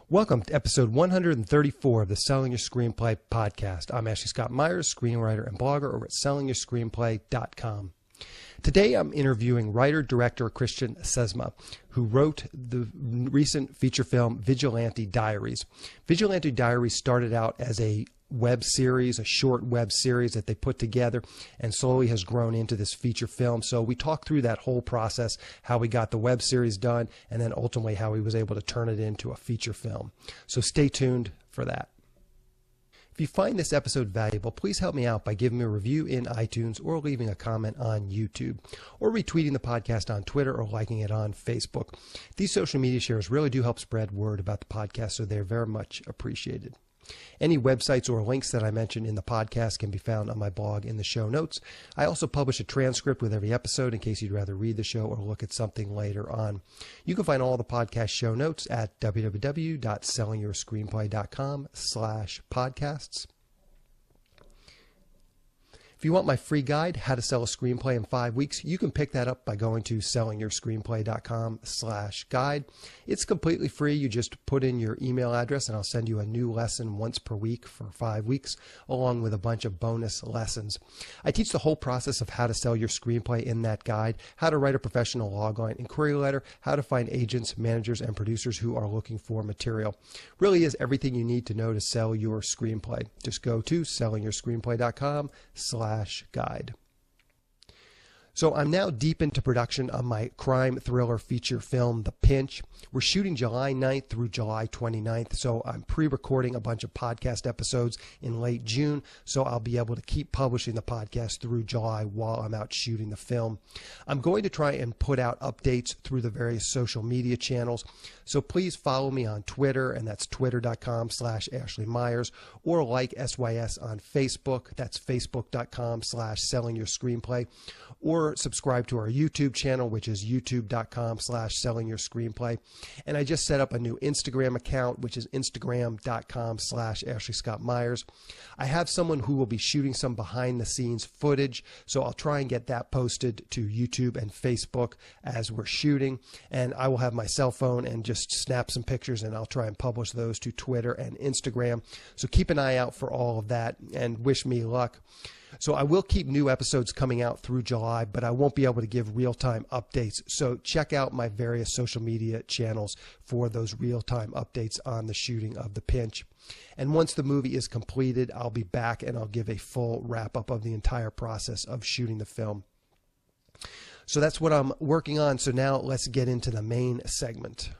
Welcome to episode 134 of the Selling Your Screenplay podcast. I'm Ashley Scott Myers, screenwriter and blogger over at sellingyourscreenplay.com. Today I'm interviewing writer-director Christian Sesma, who wrote the recent feature film Vigilante Diaries. Vigilante Diaries started out as a web series, a short web series that they put together and slowly has grown into this feature film. So we talked through that whole process, how we got the web series done, and then ultimately how he was able to turn it into a feature film. So stay tuned for that. If you find this episode valuable, please help me out by giving me a review in iTunes or leaving a comment on YouTube or retweeting the podcast on Twitter or liking it on Facebook. These social media shares really do help spread word about the podcast, so they're very much appreciated. Any websites or links that I mention in the podcast can be found on my blog in the show notes. I also publish a transcript with every episode in case you'd rather read the show or look at something later on. You can find all the podcast show notes at www.sellingyourscreenplay.com/podcasts. If you want my free guide, How to Sell a Screenplay in 5 Weeks, you can pick that up by going to sellingyourscreenplay.com/guide. It's completely free. You just put in your email address and I'll send you a new lesson once per week for 5 weeks, along with a bunch of bonus lessons. I teach the whole process of how to sell your screenplay in that guide, how to write a professional logline inquiry letter, how to find agents, managers, and producers who are looking for material. Really is everything you need to know to sell your screenplay. Just go to sellingyourscreenplay.com/guide. So I'm now deep into production on my crime thriller feature film, The Pinch. We're shooting July 9th through July 29th, so I'm pre-recording a bunch of podcast episodes in late June, so I'll be able to keep publishing the podcast through July while I'm out shooting the film. I'm going to try and put out updates through the various social media channels, so please follow me on Twitter, and that's twitter.com/Ashley Myers, or like SYS on Facebook, that's facebook.com/sellingyourscreenplay, or subscribe to our YouTube channel, which is youtube.com/sellingyourscreenplay. And I just set up a new Instagram account, which is instagram.com/Ashley Scott Myers. I have someone who will be shooting some behind the scenes footage, so I'll try and get that posted to YouTube and Facebook as we're shooting. And I will have my cell phone and just snap some pictures, and I'll try and publish those to Twitter and Instagram. So keep an eye out for all of that and wish me luck. So I will keep new episodes coming out through July, but I won't be able to give real-time updates. So check out my various social media channels for those real-time updates on the shooting of The Pinch. And once the movie is completed, I'll be back and I'll give a full wrap-up of the entire process of shooting the film. So that's what I'm working on. So now let's get into the main segment.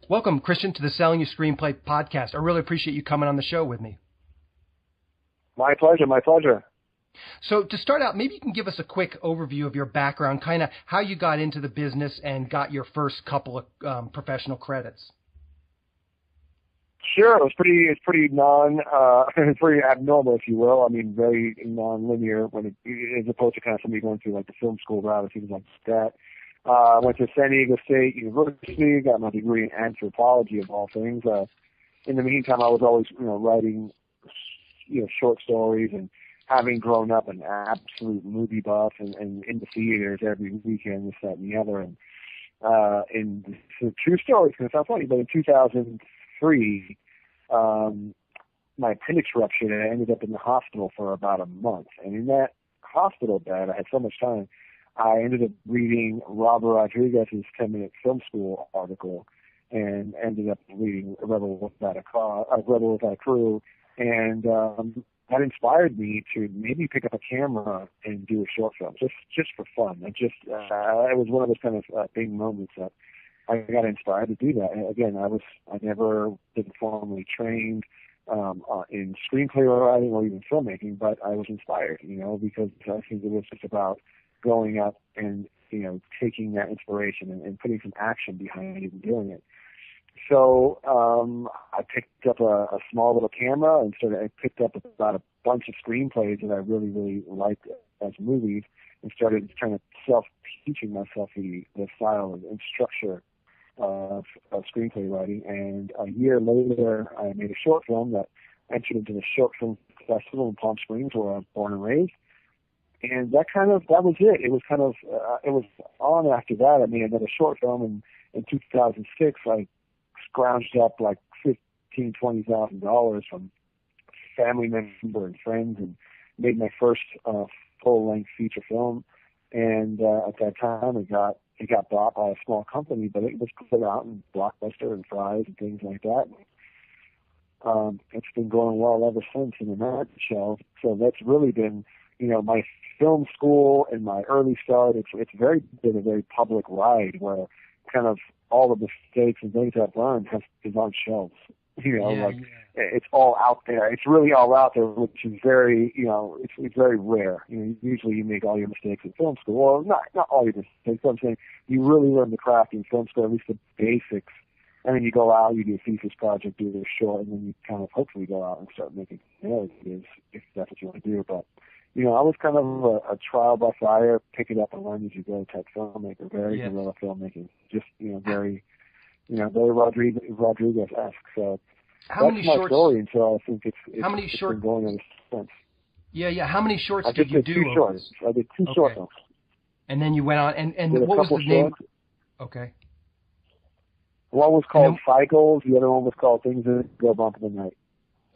Welcome, Christian, to the Selling Your Screenplay podcast. I really appreciate you coming on the show with me. My pleasure, my pleasure. So to start out, maybe you can give us a quick overview of your background, kind of how you got into the business and got your first couple of professional credits. Sure, it's pretty pretty abnormal, if you will. I mean, very non-linear as opposed to kind of somebody going through like the film school route or things like that. I went to San Diego State University, got my degree in anthropology of all things. In the meantime, I was always, writing, short stories, and having grown up an absolute movie buff and in the theaters every weekend, this, that, and the other. And it's a true story, it's going to sound funny, but in 2003, my appendix ruptured and I ended up in the hospital for about a month. And in that hospital bed, I had so much time, I ended up reading Robert Rodriguez's 10-minute film school article and ended up reading Rebel Without a Crew. And that inspired me to maybe pick up a camera and do a short film, just for fun. It was one of those kind of big moments that I got inspired to do that. And again, I never been formally trained in screenplay writing or even filmmaking, but I was inspired, because I think it was just about going up and taking that inspiration and putting some action behind it and doing it. So I picked up a small little camera and I picked up about a bunch of screenplays that I really, really liked as movies and started kind of teaching myself the style and structure of screenplay writing. And a year later, I made a short film that entered into the Short Film Festival in Palm Springs, where I was born and raised. And that was it. It was it was on after that. I made another short film in 2006. I scrounged up like $20,000 from family member and friends, and made my first full-length feature film. And at that time, it got bought by a small company, but it was put out in Blockbuster and Fry's and things like that. It's been going well ever since in a nutshell. So that's really been, my film school and my early start. It's been a very public ride where kind of all the mistakes and things I've learned is on shelves. It's all out there. It's really all out there, which is very, it's very rare. Usually you make all your mistakes in film school. Well, not all your mistakes. But I'm saying you really learn the craft in film school, at least the basics. And then you go out, you do a thesis project, do a short, and then you kind of hopefully go out and start making narratives if that's what you want to do. But, I was kind of a trial by fire, pick it up and learn as you go type filmmaker, very guerrilla filmmaking, just, very Rodriguez-esque. So that's my story, and so I think it's been going ever since. Yeah. How many shorts did you do? I did two short films. And then you went on, and what was the name? Okay. One was called Cycles, the other one was called Things That Go Bump in the Night.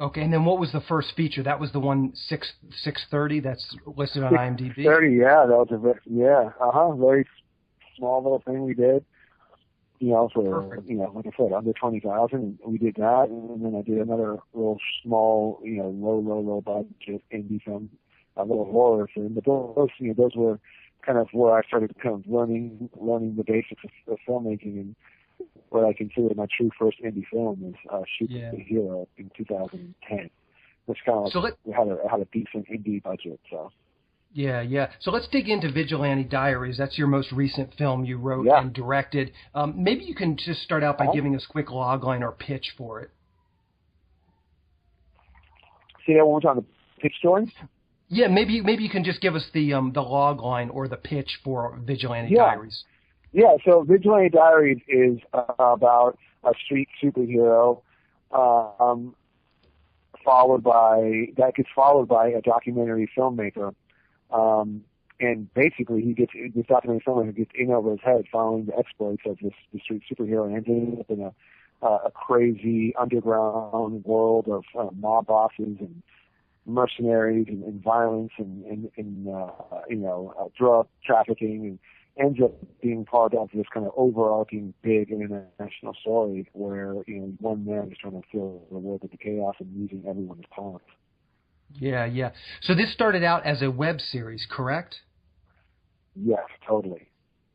Okay, and then what was the first feature? That was the one 6:30 that's listed on IMDb? 6:30, yeah, that was very small little thing we did. For, like I said, under 20,000, and we did that, and then I did another little small, low budget indie film, a little horror film. But those were kind of where I started kind of learning the basics of filmmaking, and what I consider my true first indie film was Shoot the Hero in 2010, which kind of had a decent indie budget. So. Yeah. So let's dig into Vigilante Diaries. That's your most recent film you wrote and directed. Maybe you can just start out by giving us a quick logline or pitch for it. See that one more time, the pitch story? Yeah, maybe you can just give us the logline or the pitch for Vigilante Diaries. Yeah, so Vigilante Diaries is about a street superhero followed by a documentary filmmaker. And basically this documentary filmmaker gets in over his head following the exploits of this street superhero, and ends up in a crazy underground world of mob bosses and mercenaries and violence and drug trafficking, and ends up being part of this kind of overarching big international story where one man is trying to fill the world with the chaos and using everyone as pawns. Yeah. So this started out as a web series, correct? Yes, totally.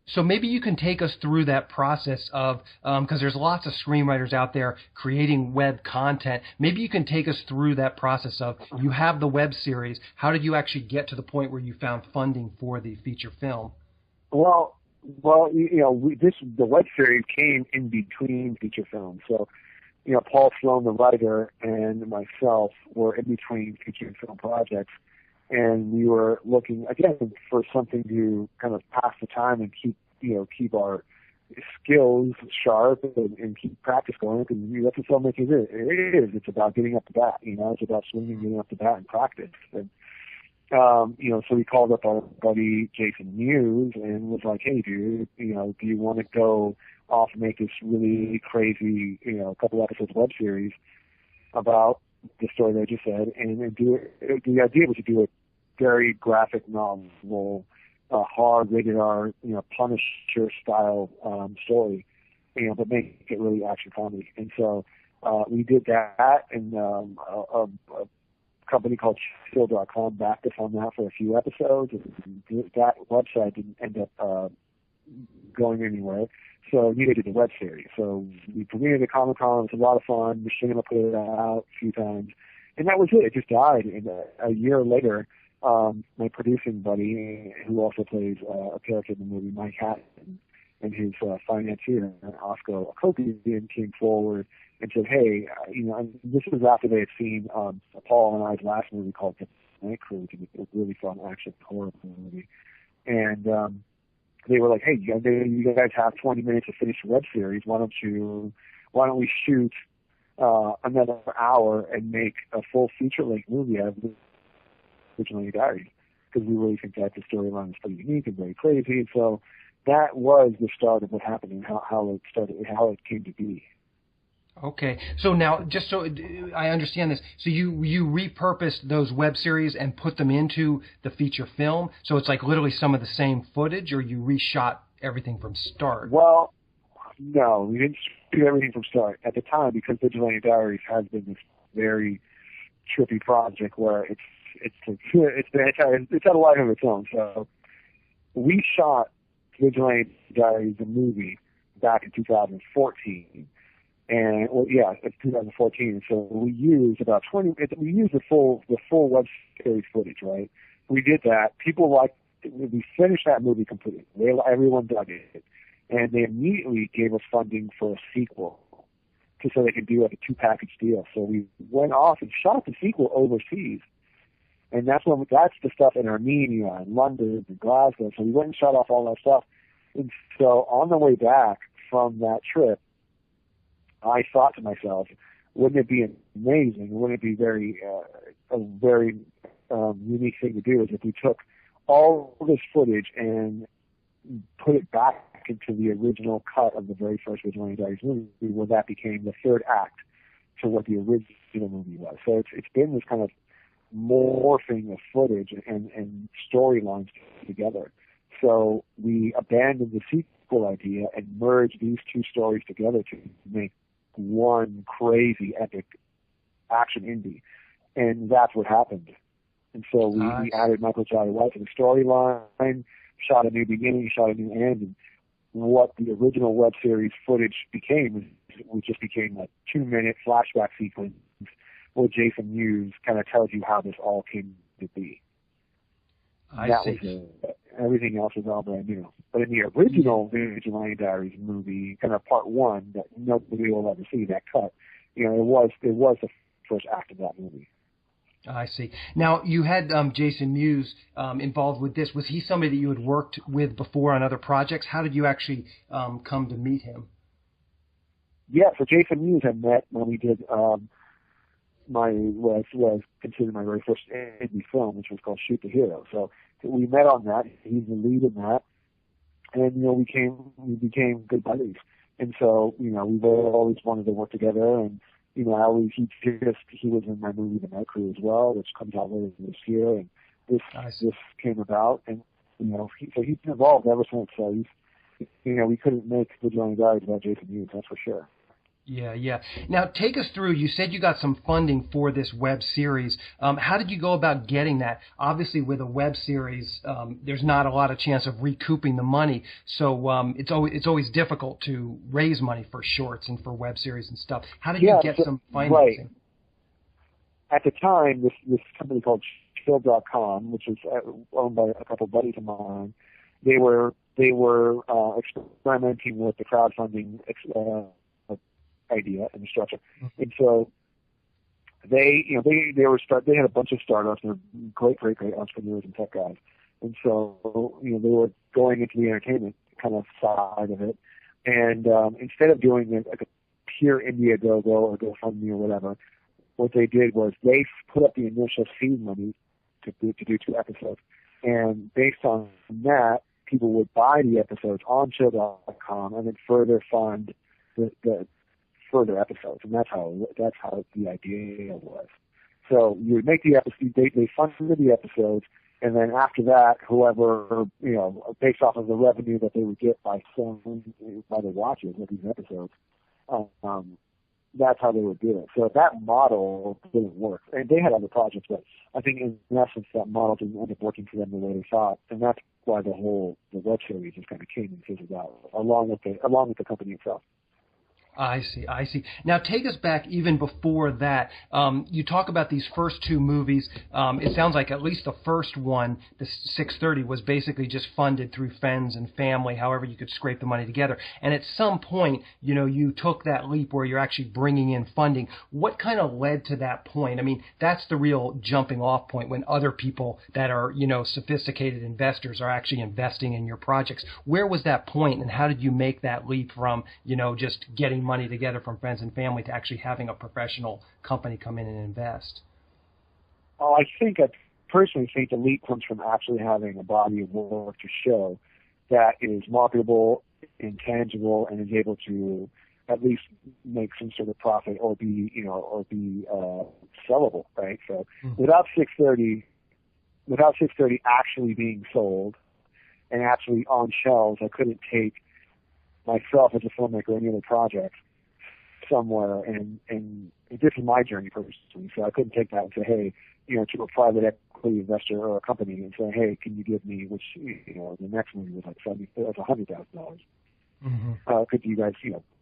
So maybe you can take us through that process of, because there's lots of screenwriters out there creating web content. Maybe you can take us through that process of, you have the web series. How did you actually get to the point where you found funding for the feature film? Well, the web series came in between feature films. So, Paul Sloan, the writer, and myself were in between feature film projects, and we were looking again for something to kind of pass the time and keep our skills sharp and keep practice going. Because that's what filmmaking is. It is. It's about getting up to bat. It's about swinging, getting up to bat, and practice. And so we called up our buddy Jason Mewes and was like, "Hey, dude, do you want to go off and make this really crazy, couple episodes web series about the story that I just said, and do it?" The idea was to do a very graphic novel, hard rated R, Punisher style story, but make it really action comedy. And so we did that, and a company called Chill.com backed us on that for a few episodes, and that website didn't end up going anywhere. So we did the web series. So we premiered at Comic-Con. It was a lot of fun. Machinima put it out a few times. And that was it. It just died. And a year later, my producing buddy, who also plays a character in the movie, Mike Hatton, and his financier, Oscar Akopian, came forward and said, "Hey, this was after they had seen Paul and I's last movie called The Night Crew, which is a really fun action horror movie." And they were like, "Hey, you guys have 20 minutes to finish the web series. Why don't we shoot another hour and make a full feature-length movie out of Vigilante Diaries? Because we really think that the storyline is pretty unique and very crazy." And so that was the start of what happened and how it started, how it came to be. Okay. So now, just so I understand this, so you repurposed those web series and put them into the feature film? So it's like literally some of the same footage, or you reshot everything from start? Well, no, we didn't do everything from start. At the time, because Vigilante Diaries has been this very trippy project where it's had a life of its own. So we shot Vigilante Diaries, the movie, back in 2014. And it's 2014. So we used about 20. We used the full web series footage, right? We did that. People liked. We finished that movie completely. Everyone dug it, and they immediately gave us funding for a sequel, so they could do like a 2-package deal. So we went off and shot the sequel overseas, and that's the stuff in Armenia and London and Glasgow. So we went and shot off all that stuff. And so on the way back from that trip, I thought to myself, wouldn't it be amazing? Wouldn't it be a very unique thing to do is if we took all this footage and put it back into the original cut of the very first Vigilante Diaries movie, where that became the third act to what the original movie was. So it's been this kind of morphing of footage and storylines together. So we abandoned the sequel idea and merged these two stories together to make one crazy epic action indie, and that's what happened. And so we added Michael Jai White to the storyline, shot a new beginning, shot a new end, and what the original web series footage became just became a 2-minute flashback sequence where Jason Mewes kind of tells you how this all came to be. I see. Everything else was all brand new. But in the original Vigilante Diaries movie, kind of part one that nobody will ever see, that cut, it was the first act of that movie. I see. Now, you had Jason Mewes involved with this. Was he somebody that you had worked with before on other projects? How did you actually come to meet him? Yeah, so Jason Mewes I met when we did was considered my very first indie film, which was called Shoot the Hero. So we met on that. He's the lead in that, and we became good buddies. And so we always wanted to work together. And he was in my movie The Night Crew as well, which comes out later this year. And this came about, and so he's been involved ever since. So we couldn't make Vigilante Diaries without Jason Mewes, that's for sure. Yeah. Now, take us through, you said you got some funding for this web series. How did you go about getting that? Obviously, with a web series, there's not a lot of chance of recouping the money, so it's always difficult to raise money for shorts and for web series and stuff. How did you get some financing? Right. At the time, this company called Chill.com, which was owned by a couple of buddies of mine, they were experimenting with the crowdfunding idea and the structure. Mm-hmm. And so they had a bunch of startups. They're great entrepreneurs and tech guys. And so, they were going into the entertainment kind of side of it. And instead of doing it like a pure Indiegogo or GoFundMe or whatever, what they did was they put up the initial seed money to do 2 episodes. And based on that, people would buy the episodes on Chill.com and then further fund the further episodes, and that's how the idea was. So you would make the episode, they funded the episodes, and then after that, whoever based off of the revenue that they would get by the watches of these episodes, that's how they would do it. So that model didn't work, and they had other projects, but I think in essence that model didn't end up working for them the way they thought, and that's why the web series just kind of came and fizzled out, along with the company itself. I see. Now, take us back even before that. You talk about these first 2 movies. It sounds like at least the first one, the 630, was basically just funded through friends and family, however you could scrape the money together. And at some point, you took that leap where you're actually bringing in funding. What kind of led to that point? I mean, that's the real jumping off point when other people that are, sophisticated investors are actually investing in your projects. Where was that point, and how did you make that leap from, just getting money together from friends and family to actually having a professional company come in and invest? Oh, I personally think the leap comes from actually having a body of work to show that it is marketable, intangible, and is able to at least make some sort of profit or be sellable, right? So without 630 actually being sold and actually on shelves, I couldn't take myself as a filmmaker or any other project somewhere, and this is my journey personally, so I couldn't take that and say, hey, to a private equity investor or a company and say, hey, can you give me, which, the next movie was like $100,000. Could you guys,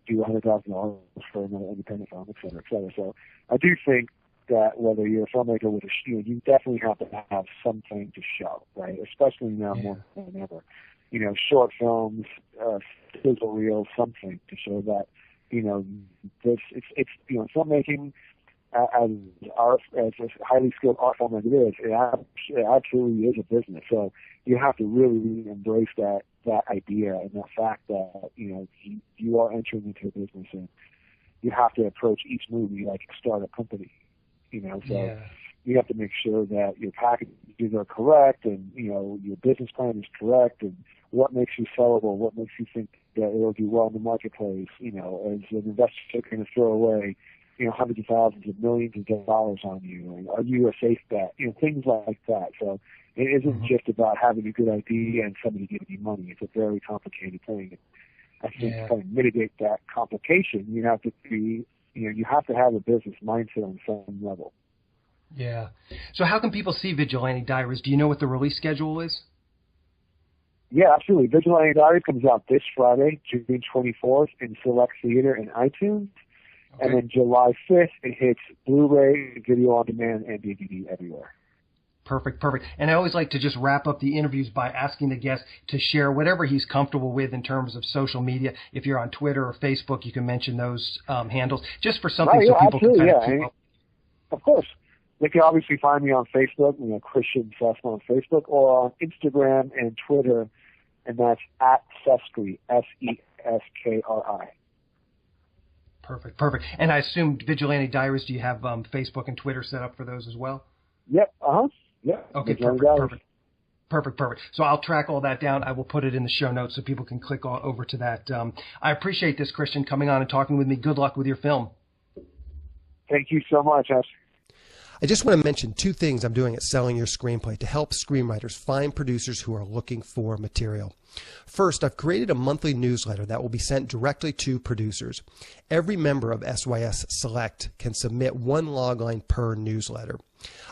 do $100,000 for another independent film, et cetera, et cetera. So I do think that whether you're a filmmaker with a you definitely have to have something to show, right? Especially now more than ever. Short films, sizzle reels, something to show that, it's filmmaking as highly skilled art form as it is, it absolutely is a business. So you have to really embrace that idea and that fact that, you are entering into a business, and you have to approach each movie like a startup company, so you have to make sure that your packages are correct and, your business plan is correct, and what makes you sellable, what makes you think that it'll do well in the marketplace, as an investor going to throw away, hundreds of thousands of millions of dollars on you, and are you a safe bet, things like that. So it isn't just about having a good idea and somebody giving you money. It's a very complicated thing. I think to kind of mitigate that complication, you have to be, you have to have a business mindset on some level. Yeah. So how can people see Vigilante Diaries? Do you know what the release schedule is? Yeah, absolutely. Vigilante Diaries comes out this Friday, June 24th, in select theater and iTunes. Okay. And then July 5th, it hits Blu-ray, video on demand, and DVD everywhere. Perfect. And I always like to just wrap up the interviews by asking the guest to share whatever he's comfortable with in terms of social media. If you're on Twitter or Facebook, you can mention those handles, just for something so people can kind of keep up. Of course. They can obviously find me on Facebook, Christian Sesma on Facebook, or on Instagram and Twitter, and that's at Seskri, Seskri. Perfect. And I assume Vigilante Diaries, do you have Facebook and Twitter set up for those as well? Yep. Yeah. Okay, perfect. So I'll track all that down. I will put it in the show notes so people can click over to that. I appreciate this, Christian, coming on and talking with me. Good luck with your film. Thank you so much, Ash. I just want to mention two things I'm doing at Selling Your Screenplay to help screenwriters find producers who are looking for material. First, I've created a monthly newsletter that will be sent directly to producers. Every member of SYS Select can submit one logline per newsletter.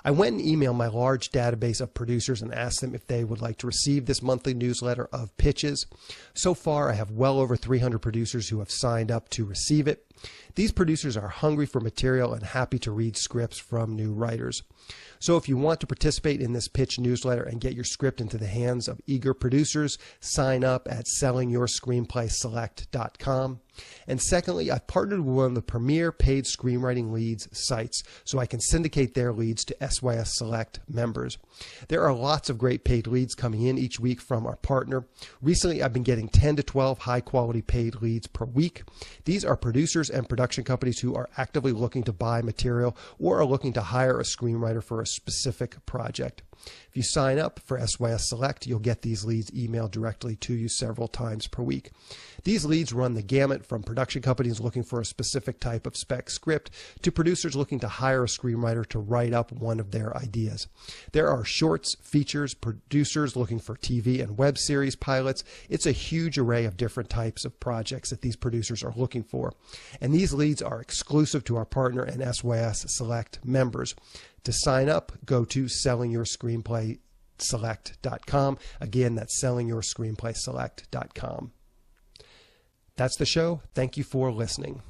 I went and emailed my large database of producers and asked them if they would like to receive this monthly newsletter of pitches. So far, I have well over 300 producers who have signed up to receive it. These producers are hungry for material and happy to read scripts from new writers. So if you want to participate in this pitch newsletter and get your script into the hands of eager producers, sign up at sellingyourscreenplayselect.com. And secondly, I've partnered with one of the premier paid screenwriting leads sites so I can syndicate their leads to SYS Select members. There are lots of great paid leads coming in each week from our partner. Recently, I've been getting 10 to 12 high-quality paid leads per week. These are producers and production companies who are actively looking to buy material or are looking to hire a screenwriter for a specific project. If you sign up for SYS Select, you'll get these leads emailed directly to you several times per week. These leads run the gamut from production companies looking for a specific type of spec script to producers looking to hire a screenwriter to write up one of their ideas. There are shorts, features, producers looking for TV and web series pilots. It's a huge array of different types of projects that these producers are looking for. And these leads are exclusive to our partner and SYS Select members. To sign up, go to sellingyourscreenplayselect.com. Again, that's sellingyourscreenplayselect.com. That's the show. Thank you for listening.